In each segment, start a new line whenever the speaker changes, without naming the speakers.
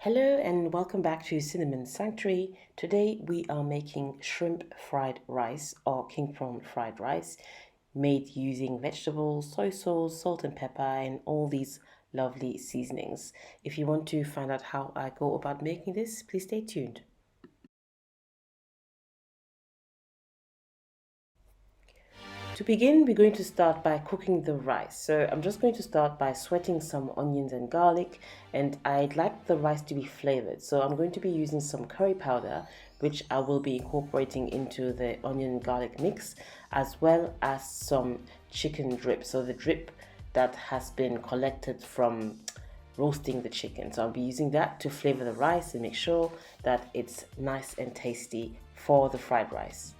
Hello and welcome back to Cinnamon Sanctuary. Today we are making shrimp fried rice or king prawn fried rice made using vegetables, soy sauce, salt and pepper and all these lovely seasonings. If you want to find out how I go about making this, please stay tuned. To begin, we're going to start by cooking the rice. So I'm just going to start by sweating some onions and garlic, and I'd like the rice to be flavored. So I'm going to be using some curry powder, which I will be incorporating into the onion and garlic mix, as well as some chicken drip. So the drip that has been collected from roasting the chicken. So I'll be using that to flavor the rice and make sure that it's nice and tasty for the fried rice.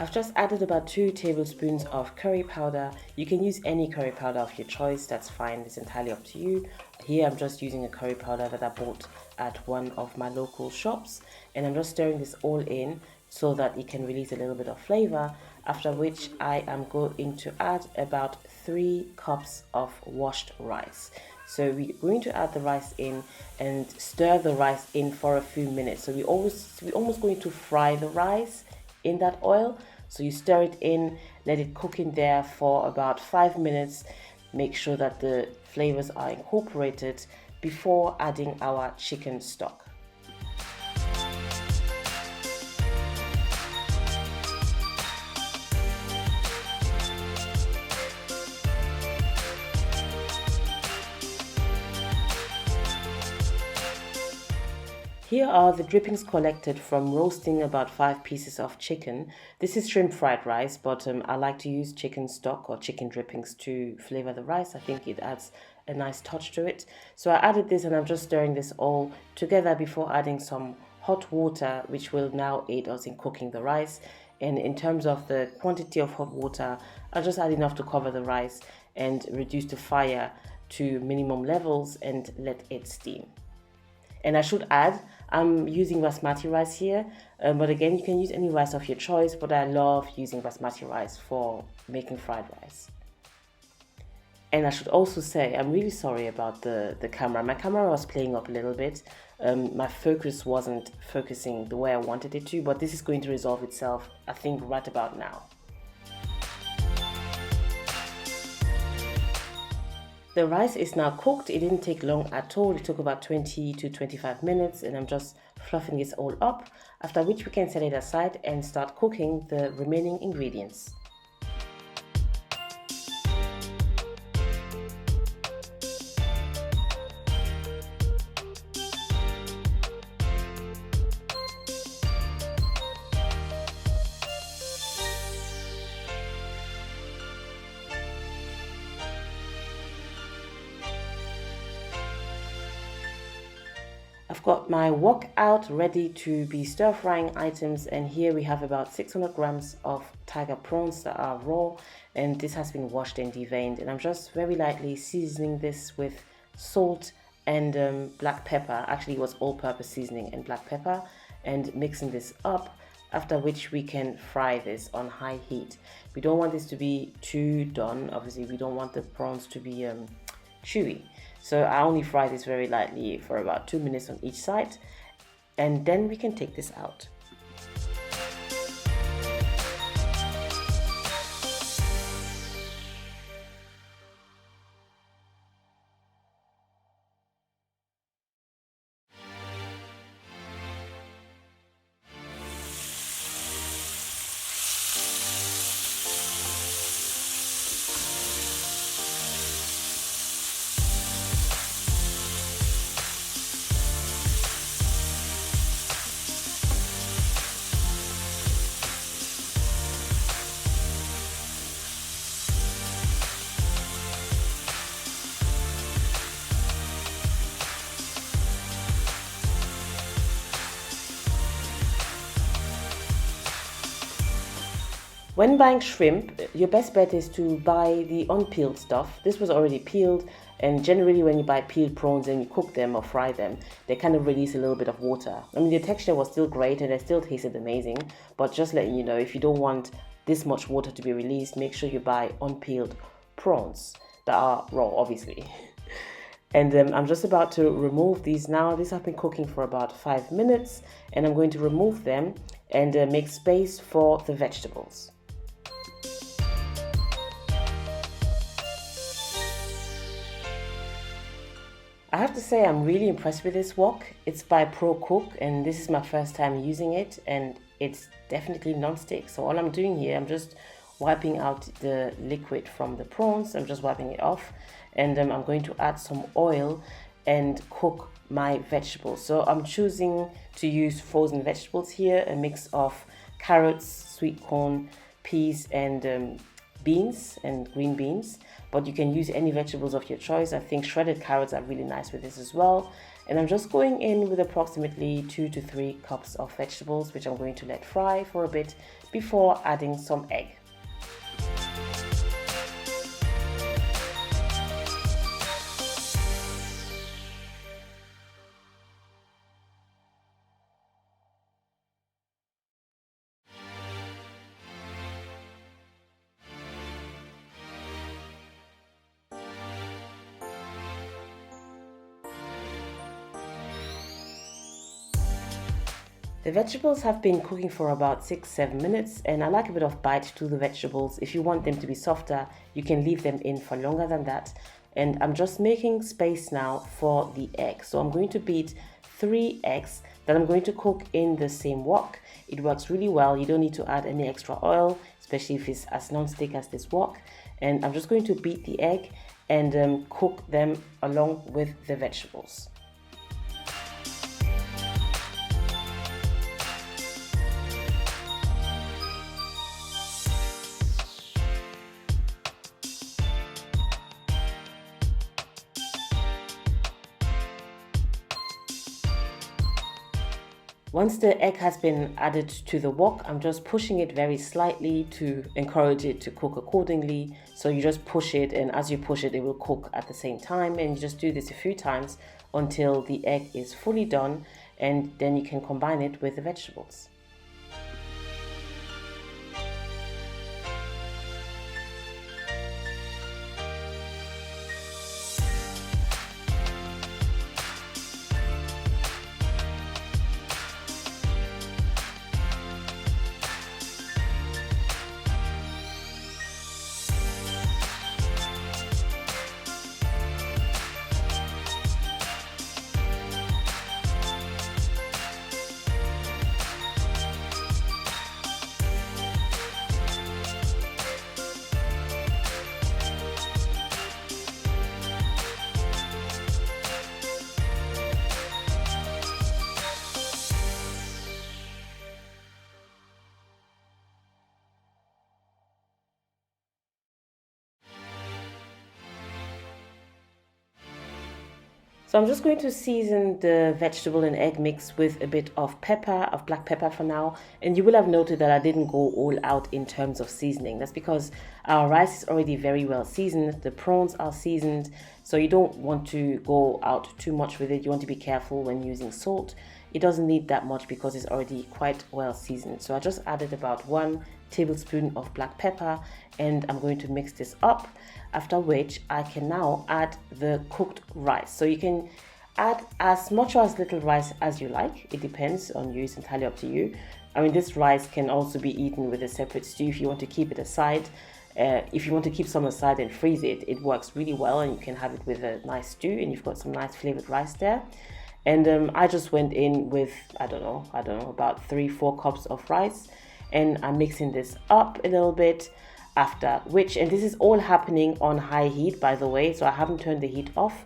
I've just added about 2 tablespoons of curry powder. You can use any curry powder of your choice, that's fine, it's entirely up to you. Here I'm just using a curry powder that I bought at one of my local shops, and I'm just stirring this all in so that it can release a little bit of flavor, after which I am going to add about 3 cups of washed rice. So we're going to add the rice in and stir the rice in for a few minutes. So we're almost going to fry the rice in that oil. So you stir it in, let it cook in there for about 5 minutes. Make sure that the flavors are incorporated before adding our chicken stock. Here are the drippings collected from roasting about 5 pieces of chicken. This is shrimp fried rice, but I like to use chicken stock or chicken drippings to flavor the rice. I think it adds a nice touch to it. So I added this and I'm just stirring this all together before adding some hot water, which will now aid us in cooking the rice. And in terms of the quantity of hot water, I'll just add enough to cover the rice and reduce the fire to minimum levels and let it steam. And I should add, I'm using basmati rice here, but again, you can use any rice of your choice, but I love using basmati rice for making fried rice. And I should also say, I'm really sorry about the camera. My camera was playing up a little bit. My focus wasn't focusing the way I wanted it to, but this is going to resolve itself, I think, right about now. The rice is now cooked. It didn't take long at all. It took about 20 to 25 minutes, and I'm just fluffing this all up, after which we can set it aside and start cooking the remaining ingredients. I've got my wok out ready to be stir frying items, and here we have about 600 grams of tiger prawns that are raw, and this has been washed and deveined, and I'm just very lightly seasoning this with salt and black pepper. Actually it was all-purpose seasoning and black pepper, and mixing this up, after which we can fry this on high heat. We don't want this to be too done. Obviously we don't want the prawns to be chewy. So I only fry this very lightly for about 2 minutes on each side, and then we can take this out. When buying shrimp, your best bet is to buy the unpeeled stuff. This was already peeled, and generally when you buy peeled prawns and you cook them or fry them, they kind of release a little bit of water. I mean, the texture was still great and it still tasted amazing, but just letting you know, if you don't want this much water to be released, make sure you buy unpeeled prawns that are raw, obviously. And I'm just about to remove these now. These have been cooking for about 5 minutes, and I'm going to remove them and make space for the vegetables. I have to say I'm really impressed with this wok. It's by Pro Cook, and this is my first time using it, and it's definitely non-stick. So all I'm doing here, I'm just wiping out the liquid from the prawns. I'm just wiping it off, and I'm going to add some oil and cook my vegetables. So I'm choosing to use frozen vegetables here, a mix of carrots, sweet corn, peas, and beans and green beans, but you can use any vegetables of your choice. I think shredded carrots are really nice with this as well. And I'm just going in with approximately 2 to 3 cups of vegetables, which I'm going to let fry for a bit before adding some egg. The vegetables have been cooking for about 6-7 minutes, and I like a bit of bite to the vegetables. If you want them to be softer, you can leave them in for longer than that. And I'm just making space now for the egg. So I'm going to beat 3 eggs that I'm going to cook in the same wok. It works really well. You don't need to add any extra oil, especially if it's as non-stick as this wok. And I'm just going to beat the egg and cook them along with the vegetables. Once the egg has been added to the wok, I'm just pushing it very slightly to encourage it to cook accordingly. So you just push it, and as you push it, it will cook at the same time. And you just do this a few times until the egg is fully done, and then you can combine it with the vegetables. So I'm just going to season the vegetable and egg mix with a bit of pepper, of black pepper for now. And you will have noted that I didn't go all out in terms of seasoning. That's because our rice is already very well seasoned. The prawns are seasoned. So you don't want to go out too much with it. You want to be careful when using salt. It doesn't need that much because it's already quite well seasoned. So I just added about 1 tablespoon of black pepper, and I'm going to mix this up, after which I can now add the cooked rice. So you can add as much or as little rice as you like. It depends on you, it's entirely up to you. I mean, this rice can also be eaten with a separate stew if you want to keep it aside. If you want to keep some aside and freeze it, it works really well, and you can have it with a nice stew, and you've got some nice flavored rice there. And I just went in with, I don't know, about 3-4 cups of rice, and I'm mixing this up a little bit, after which, and this is all happening on high heat, by the way, so I haven't turned the heat off.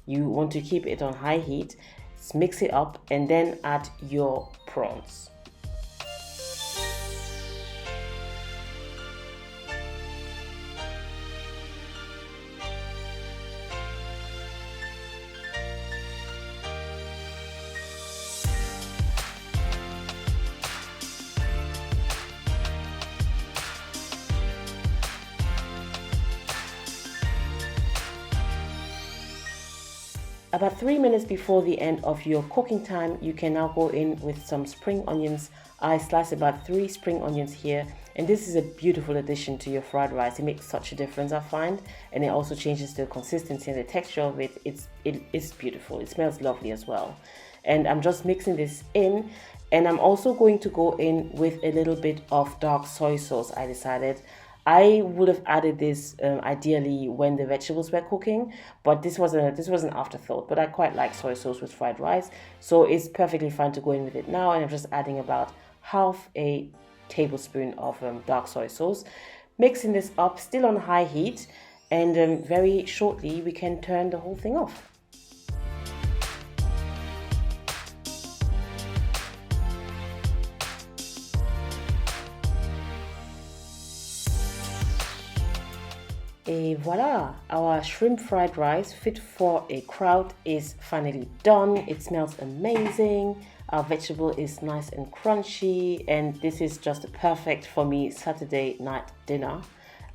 You want to keep it on high heat, mix it up, and then add your prawns. About 3 minutes before the end of your cooking time, you can now go in with some spring onions. I slice about 3 spring onions here, and this is a beautiful addition to your fried rice. It makes such a difference, I find, and it also changes the consistency and the texture of it. It is beautiful. It smells lovely as well. And I'm just mixing this in, and I'm also going to go in with a little bit of dark soy sauce. I decided I would have added this ideally when the vegetables were cooking, but this was an afterthought. But I quite like soy sauce with fried rice, so it's perfectly fine to go in with it now. And I'm just adding about half a tablespoon of dark soy sauce, mixing this up still on high heat, and very shortly we can turn the whole thing off. Et voila, our shrimp fried rice fit for a crowd is finally done. It smells amazing. Our vegetable is nice and crunchy, and this is just perfect for me Saturday night dinner.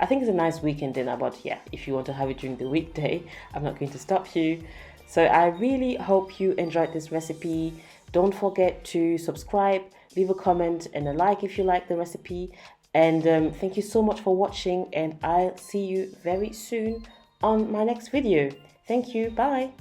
I think it's a nice weekend dinner, but yeah, if you want to have it during the weekday, I'm not going to stop you. So I really hope you enjoyed this recipe. Don't forget to subscribe, leave a comment and a like if you like the recipe. And thank you so much for watching, and I'll see you very soon on my next video. Thank you. Bye.